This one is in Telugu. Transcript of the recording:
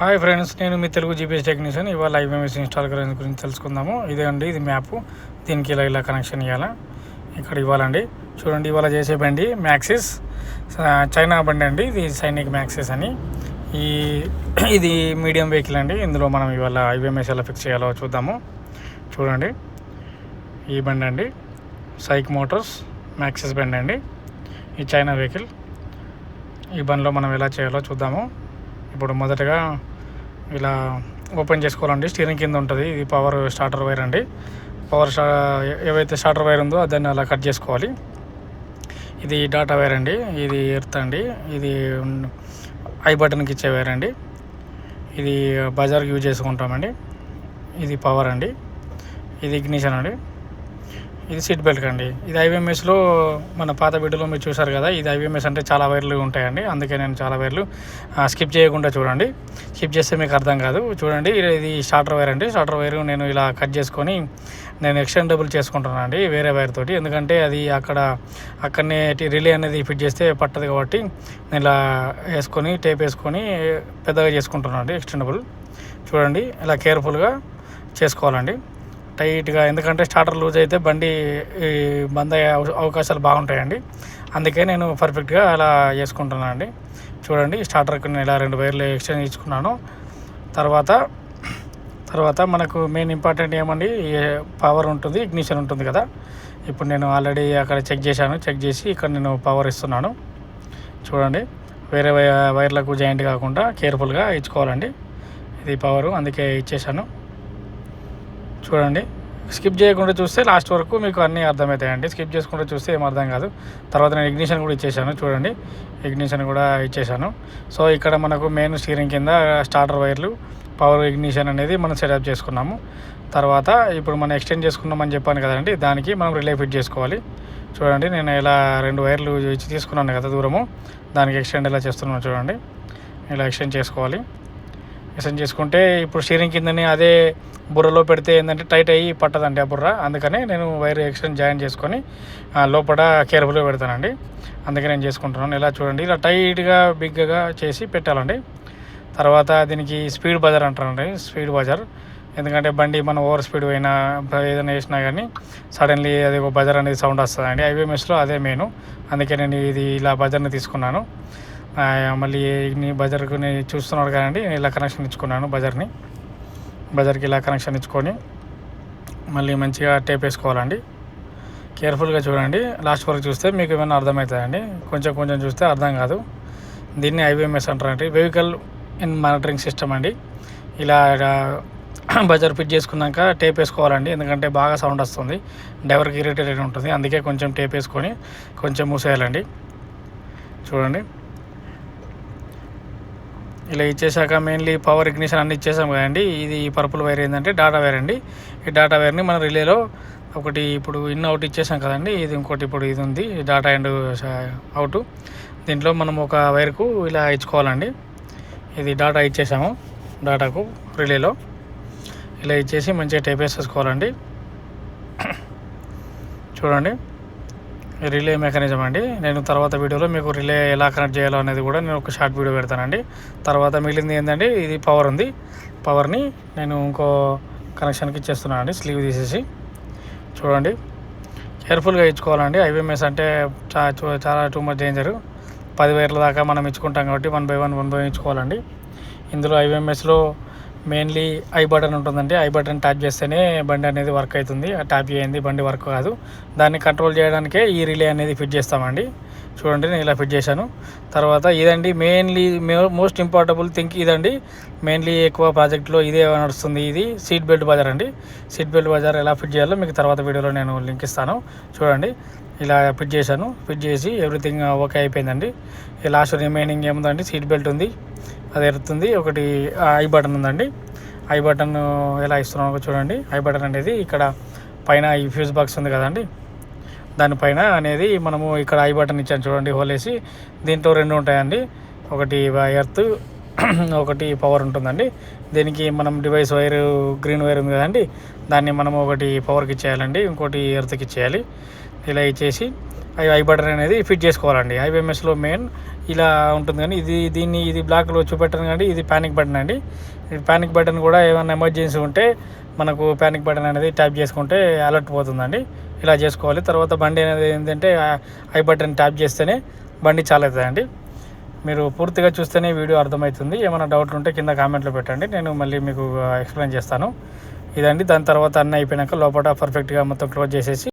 హాయ్ ఫ్రెండ్స్, నేను మీ తెలుగు జీపీఎస్ టెక్నీషియన్. ఇవాళ ఐవీఎంఎస్ ఇన్స్టాల్ గురించి తెలుసుకుందాము. ఇదే అండి, ఇది మ్యాప్. దీనికి ఇలా కనెక్షన్ ఇవ్వాలా, ఇక్కడ ఇవ్వాలండి. చూడండి, ఇవాళ చేసే బండి మ్యాక్సిస్ చైనా బండి అండి. ఇది సైనిక్ మ్యాక్సిస్ అని. ఇది మీడియం వెహికల్ అండి. ఇందులో మనం ఇవాళ ఐవీఎంఎస్ ఎలా ఫిక్స్ చేయాలో చూద్దాము. చూడండి, ఈ బండి అండి, సైక్ మోటార్స్ మ్యాక్సిస్ బండి అండి. ఈ చైనా వెహికల్. ఈ బండిలో మనం ఎలా చేయాలో చూద్దాము. ఇప్పుడు మొదటగా ఇలా ఓపెన్ చేసుకోవాలండి. స్టీరింగ్ కింద ఉంటుంది. ఇది పవర్ స్టార్టర్ వైర్ అండి. ఏవైతే స్టార్టర్ వైర్ ఉందో దాన్ని అలా కట్ చేసుకోవాలి. ఇది డాటా వైర్ అండి. ఇది ఎర్త్ అండి. ఇది ఐ బటన్కి ఇచ్చే వైర్ అండి. ఇది బజార్కి యూజ్ చేసుకుంటామండి. ఇది పవర్ అండి. ఇది ఇగ్నిషన్ అండి. ఇది సీట్ బెల్ట్ అండి. ఇది ఐవీఎంఎస్లో మన పాత వీడియోలో మీరు చూసారు కదా. ఇది ఐవీఎంఎస్ అంటే చాలా వైర్లు ఉంటాయండి. అందుకే నేను చాలా వైర్లు స్కిప్ చేయకుండా చూడండి. స్కిప్ చేస్తే మీకు అర్థం కాదు. చూడండి, ఇది స్టార్టర్ వైర్ అండి. స్టార్టర్ వైర్ నేను ఇలా కట్ చేసుకొని నేను ఎక్స్టెండబుల్ చేసుకుంటున్నాను అండి, వేరే వైర్ తోటి. ఎందుకంటే అది అక్కడనే రిలే అనేది ఫిట్ చేస్తే పట్టదు కాబట్టి నేను ఇలా వేసుకొని టేప్ వేసుకొని పెద్దగా చేసుకుంటున్నాను అండి, ఎక్స్టెండబుల్. చూడండి, ఇలా కేర్ఫుల్గా చేసుకోవాలండి, టైట్గా. ఎందుకంటే స్టార్టర్ లూజ్ అయితే బండి బంద్ అయ్యే అవకాశాలు బాగుంటాయండి. అందుకే నేను పర్ఫెక్ట్గా అలా చేసుకుంటున్నాను అండి. చూడండి, స్టార్టర్కి నేను ఇలా 2 వైర్లు ఎక్స్చేంజ్ ఇచ్చుకున్నాను. తర్వాత మనకు మెయిన్ ఇంపార్టెంట్ ఏమండి, పవర్ ఉంటుంది, ఇగ్నిషన్ ఉంటుంది కదా. ఇప్పుడు నేను ఆల్రెడీ అక్కడ చెక్ చేసి ఇక్కడ నేను పవర్ ఇస్తున్నాను. చూడండి, వేరే వైర్లకు జాయింట్ కాకుండా కేర్ఫుల్గా ఇచ్చుకోవాలండి. ఇది పవరు, అందుకే ఇచ్చేసాను. చూడండి, స్కిప్ చేయకుండా చూస్తే లాస్ట్ వరకు మీకు అన్నీ అర్థమవుతాయండి. స్కిప్ చేసుకుంటూ చూస్తే ఏం అర్థం కాదు. తర్వాత నేను ఇగ్నిషన్ కూడా ఇచ్చేసాను. చూడండి, ఇగ్నిషన్ కూడా ఇచ్చేసాను. సో ఇక్కడ మనకు మెయిన్ స్టీరింగ్ కింద స్టార్టర్ వైర్లు, పవర్, ఇగ్నిషన్ అనేది మనం సెటప్ చేసుకున్నాము. తర్వాత ఇప్పుడు మనం ఎక్స్టెండ్ చేసుకున్నామని చెప్పాను కదండి, దానికి మనం రిలే ఫిట్ చేసుకోవాలి. చూడండి, నేను ఇలా 2 వైర్లు ఇచ్చి తీసుకున్నాను కదా దూరము, దానికి ఎక్స్టెండ్ ఎలా చేస్తున్నాను చూడండి. ఇలా ఎక్స్టెండ్ చేసుకోవాలి. ఎక్స్టెండ్ చేసుకుంటే ఇప్పుడు స్టీరింగ్ కిందని అదే బుర్రలో పెడితే ఏంటంటే టైట్ అయ్యి పట్టదండి ఆ బుర్ర. అందుకని నేను వైర్ ఎక్స్టెండ్ జాయిన్ చేసుకొని లోపల కేర్ఫుల్గా పెడతానండి. అందుకే నేను చేసుకుంటున్నాను. ఇలా చూడండి, ఇలా టైట్గా బిగ్గా చేసి పెట్టాలండి. తర్వాత దీనికి స్పీడ్ బజర్ అంటారండి, స్పీడ్ బజర్. ఎందుకంటే బండి మనం ఓవర్ స్పీడ్ అయినా ఏదైనా వేసినా కానీ సడన్లీ అది ఒక బజర్ అనేది సౌండ్ వస్తుందండి. ఐవీఎంఎస్లో అదే మెయిన్. అందుకే నేను ఇది ఇలా బజర్ని తీసుకున్నాను. మళ్ళీ బజర్కు చూస్తున్నాడు కదండి, ఇలా కనెక్షన్ ఇచ్చుకున్నాను. బజర్కి ఇలా కనెక్షన్ ఇచ్చుకొని మళ్ళీ మంచిగా టేప్ వేసుకోవాలండి. కేర్ఫుల్గా చూడండి, లాస్ట్ వరకు చూస్తే మీకు ఏమైనా అర్థమవుతుందండి. కొంచెం చూస్తే అర్థం కాదు. దీన్ని ఐవీఎంఎస్ అంటారండి, వెహికల్ ఇన్ మానిటరింగ్ సిస్టమ్ అండి. ఇలా బజర్ ఫిట్ చేసుకున్నాక టేప్ వేసుకోవాలండి. ఎందుకంటే బాగా సౌండ్ వస్తుంది, డ్రైవర్కి ఇరిటేట్ ఉంటుంది. అందుకే కొంచెం టేప్ వేసుకొని కొంచెం మూసేయాలండి. చూడండి, ఇలా ఇచ్చేసాక మెయిన్లీ పవర్, ఇగ్నిషన్ అన్నీ ఇచ్చేసాం కదండి. ఇది పర్పుల్ వైర్ ఏంటంటే డాటా వైర్ అండి. ఈ డాటా వైర్ని మన రిలేలో ఒకటి ఇప్పుడు ఇన్ అవుట్ ఇచ్చేసాం కదండి. ఇది ఇంకోటి ఇప్పుడు ఇది ఉంది, డాటా అండ్ అవుట్. దీంట్లో మనం ఒక వైర్కు ఇలా ఇచ్చుకోవాలండి. ఇది డాటా ఇచ్చేసాము, డాటాకు రిలేలో ఇలా ఇచ్చేసి మంచిగా టేప్ వేసేసుకోవాలండి. చూడండి, రిలే మెకానిజం అండి. నేను తర్వాత వీడియోలో మీకు రిలే ఎలా కనెక్ట్ చేయాలో అనేది కూడా నేను ఒక షార్ట్ వీడియో పెడతానండి. తర్వాత మిగిలింది ఏంటంటే, ఇది పవర్ ఉంది. పవర్ని నేను ఇంకో కనెక్షన్కి ఇచ్చేస్తున్నాను అండి, స్లీవ్ తీసేసి. చూడండి, కేర్ఫుల్గా ఇచ్చుకోవాలండి. ఐవీఎంఎస్ అంటే చాలా టూ మచ్ డేంజరు. 10 వైర్ల దాకా మనం ఇచ్చుకుంటాం కాబట్టి 1 బై 1 ఇచ్చుకోవాలండి. ఇందులో ఐవీఎంఎస్లో మెయిన్లీ ఐ బటన్ ఉంటుందండి. ఐ బటన్ ట్యాప్ చేస్తేనే బండి అనేది వర్క్ అవుతుంది. ట్యాప్ చేయండి బండి వర్క్ కాదు. దాన్ని కంట్రోల్ చేయడానికే ఈ రిలే అనేది ఫిట్ చేస్తామండి. చూడండి, నేను ఇలా ఫిట్ చేశాను. తర్వాత ఇదండి మెయిన్లీ మోస్ట్ ఇంపార్టబుల్ థింగ్ ఇదండి. మెయిన్లీ ఎక్కువ ప్రాజెక్ట్లో ఇదే నడుస్తుంది. ఇది సీట్ బెల్ట్ బజార్ అండి. సీట్ బెల్ట్ బజార్ ఎలా ఫిట్ చేయాలో మీకు తర్వాత వీడియోలో నేను లింక్ ఇస్తాను. చూడండి, ఇలా ఫిట్ చేశాను. ఫిట్ చేసి ఎవ్రీథింగ్ ఓకే అయిపోయిందండి. ఈ లాస్ట్ రిమైనింగ్ ఏముందండి, సీట్ బెల్ట్ ఉంది, అది ఎరుతుంది. ఒకటి ఐ బటన్ ఉందండి. ఐ బటన్ ఎలా ఇస్తున్నామో చూడండి. ఐ బటన్ అనేది ఇక్కడ పైన ఈ ఫ్యూజ్ బాక్స్ ఉంది కదండి, దానిపైన అనేది మనము ఇక్కడ ఐ బటన్ ఇచ్చాను చూడండి, హోల్ వేసి. దీంట్లో 2 ఉంటాయండి, ఒకటి ఎర్త్, ఒకటి పవర్ ఉంటుందండి. దీనికి మనం డివైస్ వైర్, గ్రీన్ వైర్ ఉంది కదండి, దాన్ని మనం ఒకటి పవర్కి ఇచ్చేయాలండి, ఇంకోటి ఎర్త్కి ఇచ్చేయాలి. ఇలా ఇచ్చేసి ఐ బటన్ అనేది ఫిట్ చేసుకోవాలండి. ఐబిఎంఎస్లో మెయిన్ ఇలా ఉంటుంది, కానీ ఇది బ్లాక్లో చూపెట్టను కానీ ఇది ప్యానిక్ బటన్ అండి. ఈ ప్యానిక్ బటన్ కూడా ఏమైనా ఎమర్జెన్సీ ఉంటే మనకు ప్యానిక్ బటన్ అనేది ట్యాప్ చేసుకుంటే అలర్ట్ పోతుందండి. ఇలా చేసుకోవాలి. తర్వాత బండి అనేది ఏంటంటే ఐ బటన్ ట్యాప్ చేస్తేనే బండి చాలు అవుతుందండి. మీరు పూర్తిగా చూస్తేనే వీడియో అర్థమవుతుంది. ఏమైనా డౌట్లు ఉంటే కింద కామెంట్లో పెట్టండి, నేను మళ్ళీ మీకు ఎక్స్ప్లెయిన్ చేస్తాను. ఇదండి. దాని తర్వాత అన్నీ అయిపోయినాక లోపల పర్ఫెక్ట్గా మొత్తం క్లోజ్ చేసేసి